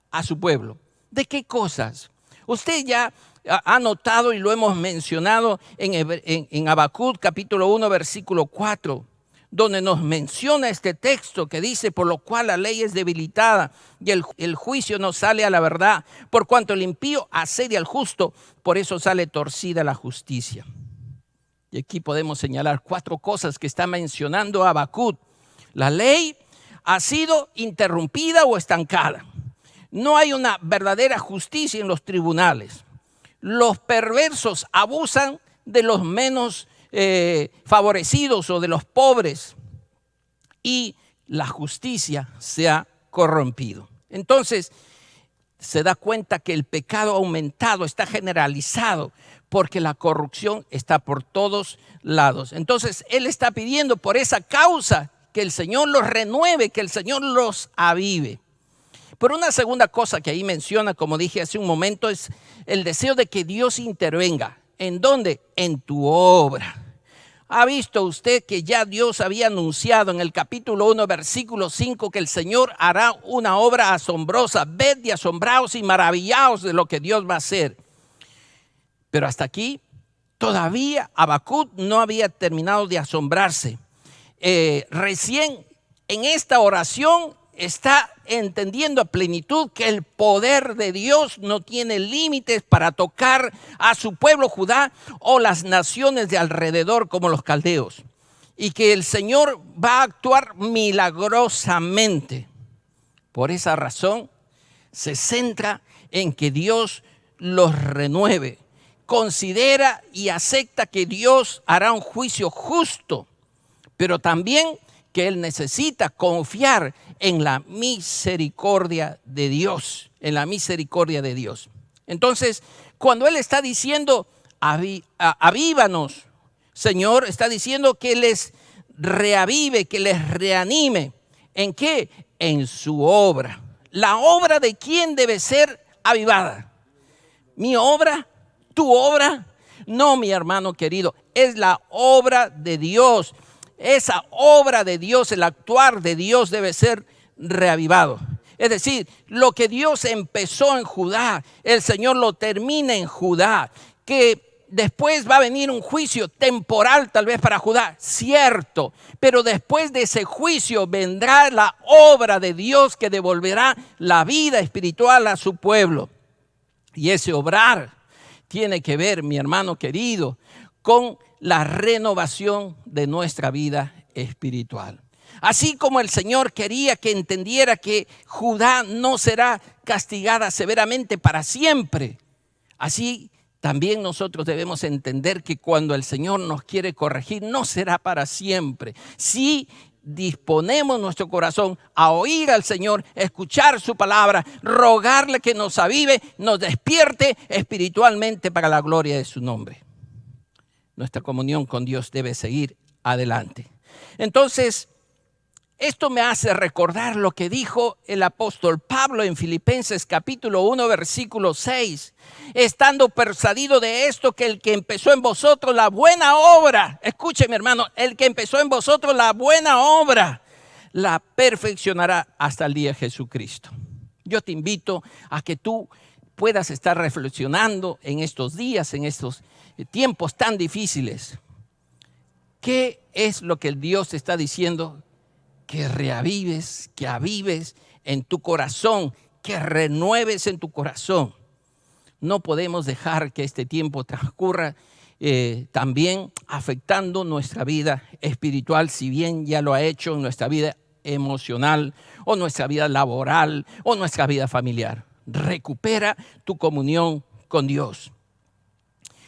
a su pueblo. ¿De qué cosas? Usted ya ha notado y lo hemos mencionado en Habacuc capítulo 1 versículo 4, donde nos menciona este texto que dice: por lo cual la ley es debilitada y el juicio no sale a la verdad, por cuanto el impío asedia al justo, por eso sale torcida la justicia. Y aquí podemos señalar 4 cosas que está mencionando Habacuc. La ley ha sido interrumpida o estancada. No hay una verdadera justicia en los tribunales. Los perversos abusan de los menos favorecidos o de los pobres, y la justicia se ha corrompido. Entonces se da cuenta que el pecado ha aumentado, está generalizado, porque la corrupción está por todos lados. Entonces él está pidiendo por esa causa que el Señor los renueve, que el Señor los avive. Pero una segunda cosa que ahí menciona, como dije hace un momento, es el deseo de que Dios intervenga. ¿En dónde? En tu obra. ¿Ha visto usted que ya Dios había anunciado en el capítulo 1, versículo 5, que el Señor hará una obra asombrosa? Ved y asombraos y maravillaos de lo que Dios va a hacer. Pero hasta aquí todavía Habacuc no había terminado de asombrarse. Recién en esta oración está entendiendo a plenitud que el poder de Dios no tiene límites para tocar a su pueblo Judá o las naciones de alrededor como los caldeos, y que el Señor va a actuar milagrosamente. Por esa razón se centra en que Dios los renueve. Considera y acepta que Dios hará un juicio justo, pero también que él necesita confiar en la misericordia de Dios, en la misericordia de Dios. Entonces, cuando él está diciendo, avívanos, Señor, está diciendo que les reavive, que les reanime. ¿En qué? En su obra. ¿La obra de quién debe ser avivada? ¿Mi obra? ¿Tu obra? No, mi hermano querido, es la obra de Dios. Esa obra de Dios, el actuar de Dios debe ser reavivado. Es decir, lo que Dios empezó en Judá, el Señor lo termina en Judá. Que después va a venir un juicio temporal tal vez para Judá, cierto. Pero después de ese juicio vendrá la obra de Dios que devolverá la vida espiritual a su pueblo. Y ese obrar tiene que ver, mi hermano querido, con la renovación de nuestra vida espiritual. Así como el Señor quería que entendiera que Judá no será castigada severamente para siempre, así también nosotros debemos entender que cuando el Señor nos quiere corregir, no será para siempre. Si disponemos nuestro corazón a oír al Señor, escuchar su palabra, rogarle que nos avive, nos despierte espiritualmente para la gloria de su nombre. Nuestra comunión con Dios debe seguir adelante. Entonces, esto me hace recordar lo que dijo el apóstol Pablo en Filipenses capítulo 1, versículo 6. Estando persuadido de esto, que el que empezó en vosotros la buena obra, escúcheme hermano, el que empezó en vosotros la buena obra, la perfeccionará hasta el día de Jesucristo. Yo te invito a que tú puedas estar reflexionando en estos días, en estos tiempos tan difíciles. ¿Qué es lo que el Dios te está diciendo? Que reavives, que avives en tu corazón, que renueves en tu corazón. No podemos dejar que este tiempo transcurra también afectando nuestra vida espiritual, si bien ya lo ha hecho en nuestra vida emocional o nuestra vida laboral o nuestra vida familiar. Recupera tu comunión con Dios.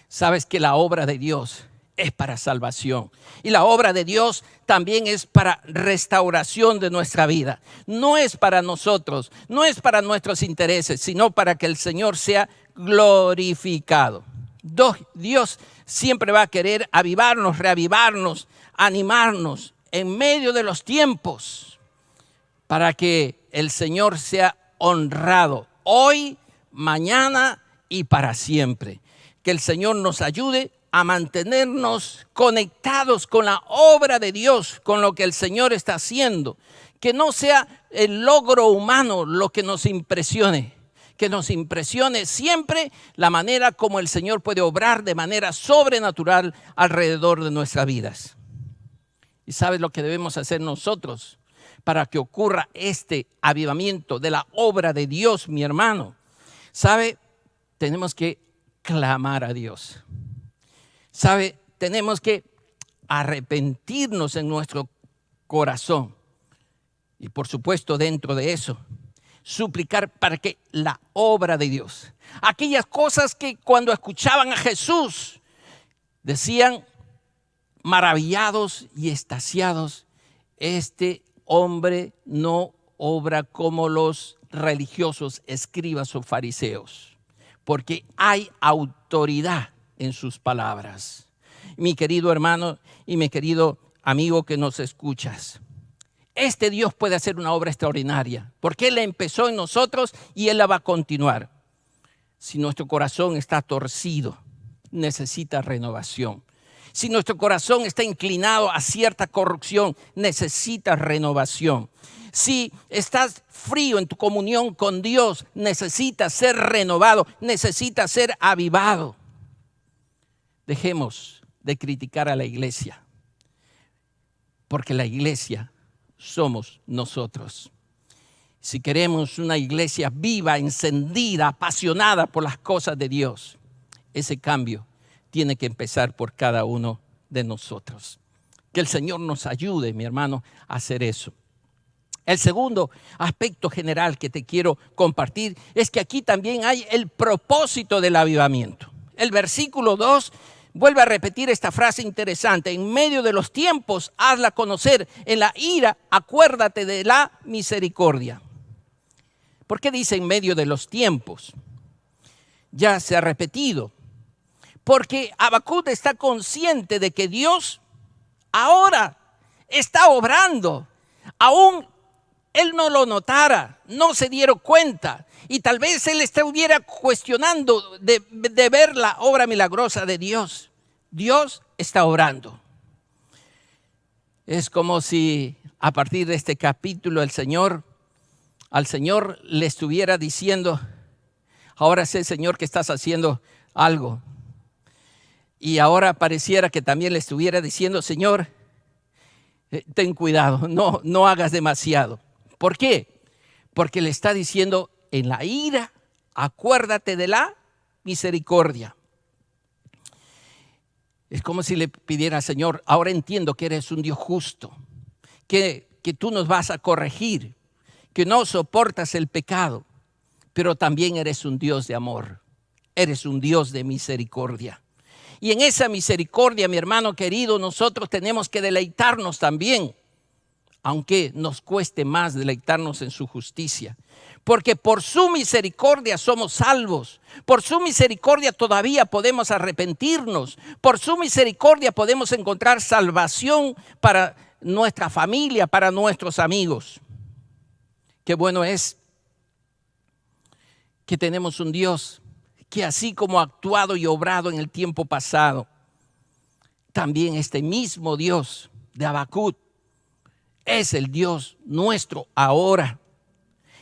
Sabes que la obra de Dios es para salvación. Y la obra de Dios también es para restauración de nuestra vida. No es para nosotros, no es para nuestros intereses, sino para que el Señor sea glorificado. Dios siempre va a querer avivarnos, reavivarnos, animarnos en medio de los tiempos para que el Señor sea honrado hoy, mañana y para siempre. Que el Señor nos ayude a mantenernos conectados con la obra de Dios, con lo que el Señor está haciendo. Que no sea el logro humano lo que nos impresione. Que nos impresione siempre la manera como el Señor puede obrar de manera sobrenatural alrededor de nuestras vidas. ¿Y sabes lo que debemos hacer nosotros para que ocurra este avivamiento de la obra de Dios, mi hermano? ¿Sabe? Tenemos que clamar a Dios. ¿Sabe? Tenemos que arrepentirnos en nuestro corazón. Y por supuesto, dentro de eso, suplicar para que la obra de Dios, aquellas cosas que cuando escuchaban a Jesús, decían maravillados y extasiados, este hombre no obra como los religiosos, escribas o fariseos, porque hay autoridad en sus palabras. Mi querido hermano y mi querido amigo que nos escuchas, este Dios puede hacer una obra extraordinaria, porque Él empezó en nosotros y Él la va a continuar. Si nuestro corazón está torcido, necesita renovación. Si nuestro corazón está inclinado a cierta corrupción, necesita renovación. Si estás frío en tu comunión con Dios, necesitas ser renovado, necesitas ser avivado. Dejemos de criticar a la iglesia, porque la iglesia somos nosotros. Si queremos una iglesia viva, encendida, apasionada por las cosas de Dios, ese cambio tiene que empezar por cada uno de nosotros. Que el Señor nos ayude, mi hermano, a hacer eso. El segundo aspecto general que te quiero compartir es que aquí también hay el propósito del avivamiento. El versículo 2 vuelve a repetir esta frase interesante. En medio de los tiempos, hazla conocer. En la ira, acuérdate de la misericordia. ¿Por qué dice en medio de los tiempos? Ya se ha repetido. Porque Habacuc está consciente de que Dios ahora está obrando. Aún él no lo notara, no se diera cuenta. Y tal vez él estuviera cuestionando de ver la obra milagrosa de Dios. Dios está obrando. Es como si a partir de este capítulo al Señor le estuviera diciendo, ahora sé, Señor, que estás haciendo algo. Y ahora pareciera que también le estuviera diciendo, Señor, ten cuidado, no hagas demasiado. ¿Por qué? Porque le está diciendo, en la ira, acuérdate de la misericordia. Es como si le pidiera, Señor, ahora entiendo que eres un Dios justo, que tú nos vas a corregir, que no soportas el pecado, pero también eres un Dios de amor, eres un Dios de misericordia. Y en esa misericordia, mi hermano querido, nosotros tenemos que deleitarnos también, aunque nos cueste más deleitarnos en su justicia. Porque por su misericordia somos salvos. Por su misericordia todavía podemos arrepentirnos. Por su misericordia podemos encontrar salvación para nuestra familia, para nuestros amigos. Qué bueno es que tenemos un Dios que así como ha actuado y obrado en el tiempo pasado, también este mismo Dios de Habacuc es el Dios nuestro ahora.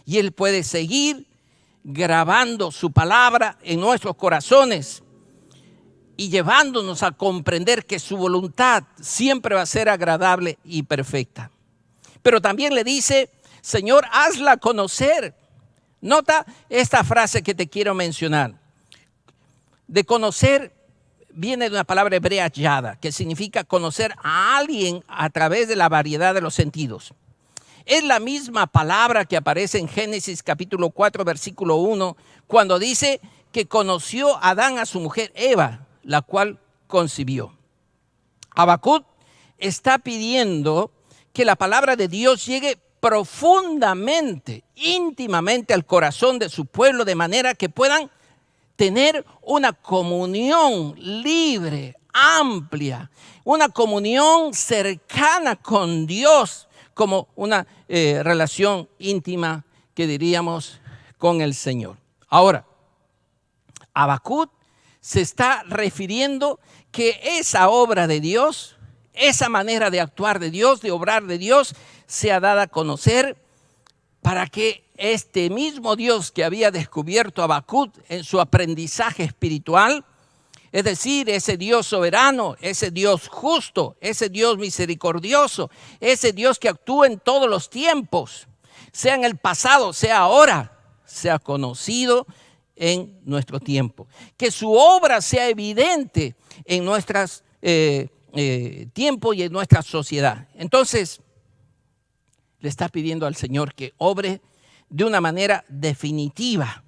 Y Él puede seguir grabando su palabra en nuestros corazones y llevándonos a comprender que su voluntad siempre va a ser agradable y perfecta. Pero también le dice, Señor, hazla conocer. Nota esta frase que te quiero mencionar. De conocer viene de una palabra hebrea yada, que significa conocer a alguien a través de la variedad de los sentidos. Es la misma palabra que aparece en Génesis capítulo 4, versículo 1, cuando dice que conoció Adán a su mujer Eva, la cual concibió. Habacuc está pidiendo que la palabra de Dios llegue profundamente, íntimamente al corazón de su pueblo, de manera que puedan tener una comunión libre, amplia, una comunión cercana con Dios, como una relación íntima que diríamos con el Señor. Ahora, Habacuc se está refiriendo que esa obra de Dios, esa manera de actuar de Dios, de obrar de Dios, sea dada a conocer para que este mismo Dios que había descubierto a Habacuc en su aprendizaje espiritual, es decir, ese Dios soberano, ese Dios justo, ese Dios misericordioso, ese Dios que actúa en todos los tiempos, sea en el pasado, sea ahora, sea conocido en nuestro tiempo. Que su obra sea evidente en nuestros tiempos y en nuestra sociedad. Entonces, le está pidiendo al Señor que obre de una manera definitiva.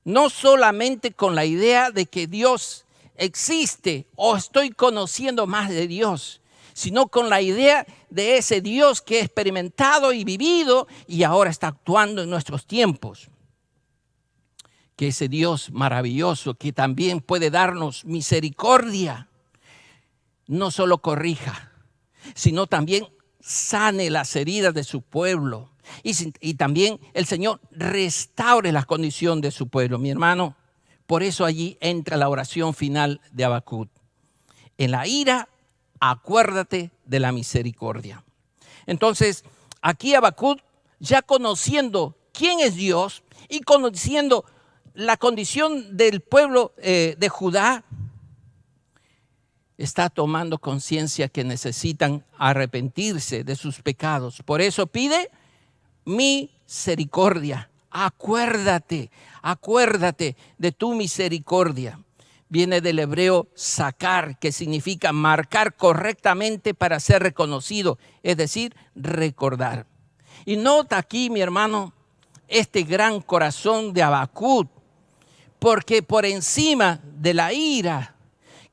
No solamente con la idea de que Dios existe o estoy conociendo más de Dios, sino con la idea de ese Dios que he experimentado y vivido y ahora está actuando en nuestros tiempos. Que ese Dios maravilloso que también puede darnos misericordia, no solo corrija, sino también sane las heridas de su pueblo. Y también el Señor restaure la condición de su pueblo. Mi hermano, por eso allí entra la oración final de Habacuc. En la ira, acuérdate de la misericordia. Entonces, aquí Habacuc, ya conociendo quién es Dios y conociendo la condición del pueblo de Judá, está tomando conciencia que necesitan arrepentirse de sus pecados. Por eso pide misericordia. Acuérdate de tu misericordia. Viene del hebreo sacar, que significa marcar correctamente para ser reconocido, es decir, recordar. Y nota aquí, mi hermano, este gran corazón de Habacuc, porque por encima de la ira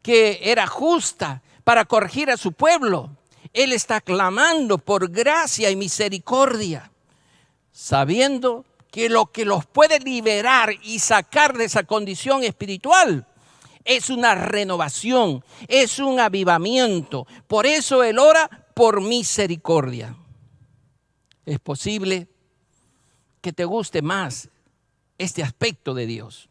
que era justa para corregir a su pueblo, él está clamando por gracia y misericordia, sabiendo que lo que los puede liberar y sacar de esa condición espiritual es una renovación, es un avivamiento. Por eso él ora por misericordia. Es posible que te guste más este aspecto de Dios,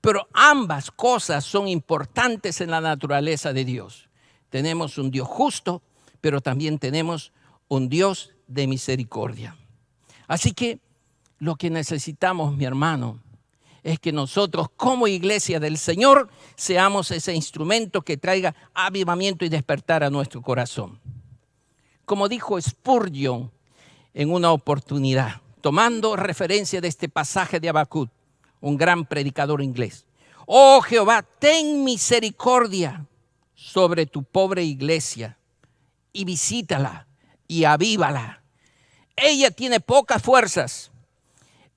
pero ambas cosas son importantes en la naturaleza de Dios. Tenemos un Dios justo, pero también tenemos un Dios de misericordia. Así que lo que necesitamos, mi hermano, es que nosotros como iglesia del Señor seamos ese instrumento que traiga avivamiento y despertar a nuestro corazón. Como dijo Spurgeon en una oportunidad, tomando referencia de este pasaje de Habacuc, un gran predicador inglés: oh Jehová, ten misericordia sobre tu pobre iglesia y visítala y avívala. Ella tiene pocas fuerzas.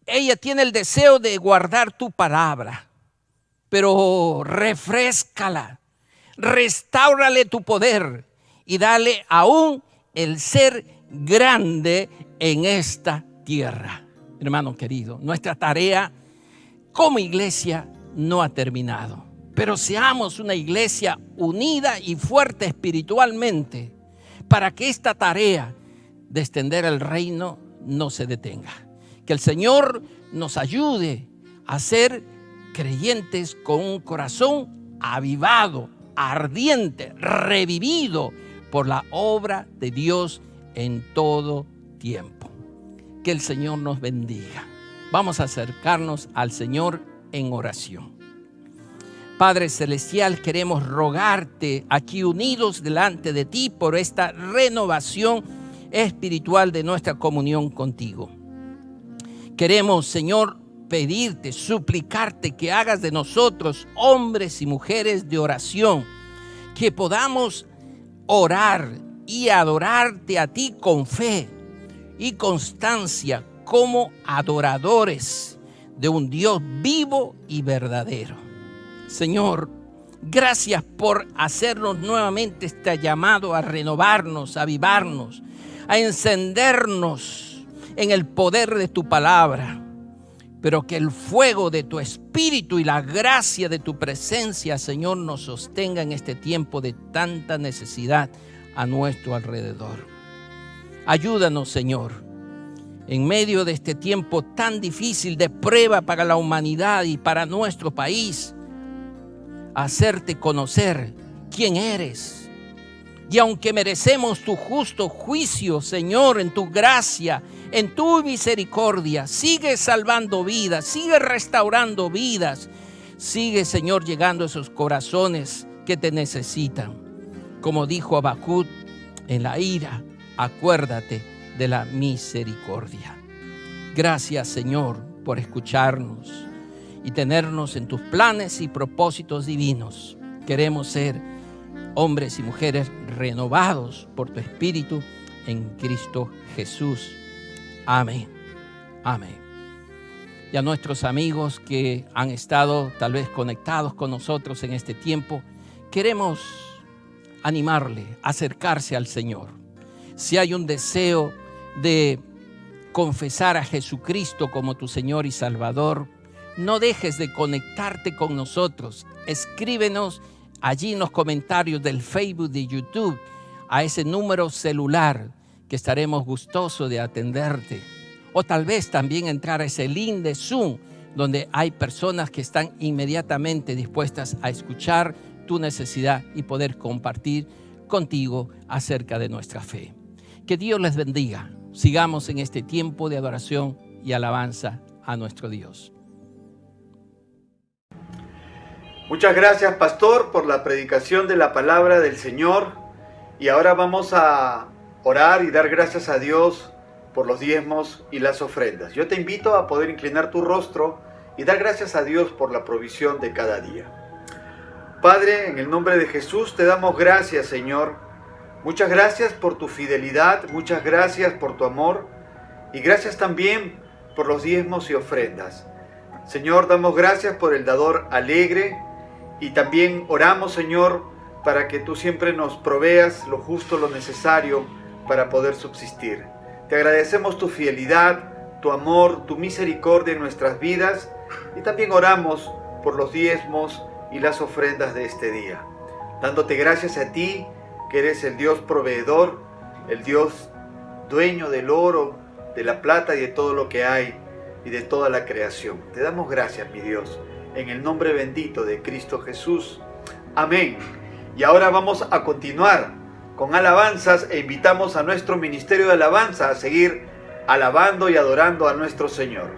Ella tiene el deseo de guardar tu palabra, pero refréscala, restáurale tu poder y dale aún el ser grande en esta tierra. Hermano querido, nuestra tarea como iglesia no ha terminado, pero seamos una iglesia unida y fuerte espiritualmente para que esta tarea de extender el reino no se detenga. Que el Señor nos ayude a ser creyentes con un corazón avivado, ardiente, revivido por la obra de Dios en todo tiempo. Que el Señor nos bendiga. Vamos a acercarnos al Señor en oración. Padre Celestial, queremos rogarte aquí unidos delante de ti por esta renovación espiritual de nuestra comunión contigo. Queremos, Señor, pedirte, suplicarte que hagas de nosotros hombres y mujeres de oración, que podamos orar y adorarte a ti con fe y constancia como adoradores de un Dios vivo y verdadero. Señor, gracias por hacernos nuevamente este llamado a renovarnos, a avivarnos, a encendernos en el poder de tu palabra, pero que el fuego de tu Espíritu y la gracia de tu presencia, Señor, nos sostenga en este tiempo de tanta necesidad a nuestro alrededor. Ayúdanos, Señor, en medio de este tiempo tan difícil de prueba para la humanidad y para nuestro país, a hacerte conocer quién eres. Y aunque merecemos tu justo juicio, Señor, en tu gracia, en tu misericordia, sigue salvando vidas, sigue restaurando vidas. Sigue, Señor, llegando a esos corazones que te necesitan. Como dijo Habacuc, en la ira, acuérdate de la misericordia. Gracias, Señor, por escucharnos y tenernos en tus planes y propósitos divinos. Queremos ser hombres y mujeres renovados por tu Espíritu en Cristo Jesús. Amén. Amén. Y a nuestros amigos que han estado tal vez conectados con nosotros en este tiempo, queremos animarle a acercarse al Señor. Si hay un deseo de confesar a Jesucristo como tu Señor y Salvador, no dejes de conectarte con nosotros. Escríbenos allí en los comentarios del Facebook, de YouTube, a ese número celular que estaremos gustosos de atenderte. O tal vez también entrar a ese link de Zoom, donde hay personas que están inmediatamente dispuestas a escuchar tu necesidad y poder compartir contigo acerca de nuestra fe. Que Dios les bendiga. Sigamos en este tiempo de adoración y alabanza a nuestro Dios. Muchas gracias, pastor, por la predicación de la palabra del Señor. Y ahora vamos a orar y dar gracias a Dios por los diezmos y las ofrendas. Yo te invito a poder inclinar tu rostro y dar gracias a Dios por la provisión de cada día. Padre, en el nombre de Jesús te damos gracias, Señor. Muchas gracias por tu fidelidad, muchas gracias por tu amor y gracias también por los diezmos y ofrendas. Señor, damos gracias por el dador alegre y también oramos, Señor, para que tú siempre nos proveas lo justo, lo necesario para poder subsistir. Te agradecemos tu fidelidad, tu amor, tu misericordia en nuestras vidas y también oramos por los diezmos y las ofrendas de este día, dándote gracias a ti, que eres el Dios proveedor, el Dios dueño del oro, de la plata y de todo lo que hay y de toda la creación. Te damos gracias, mi Dios, en el nombre bendito de Cristo Jesús. Amén. Y ahora vamos a continuar con alabanzas e invitamos a nuestro ministerio de alabanza a seguir alabando y adorando a nuestro Señor.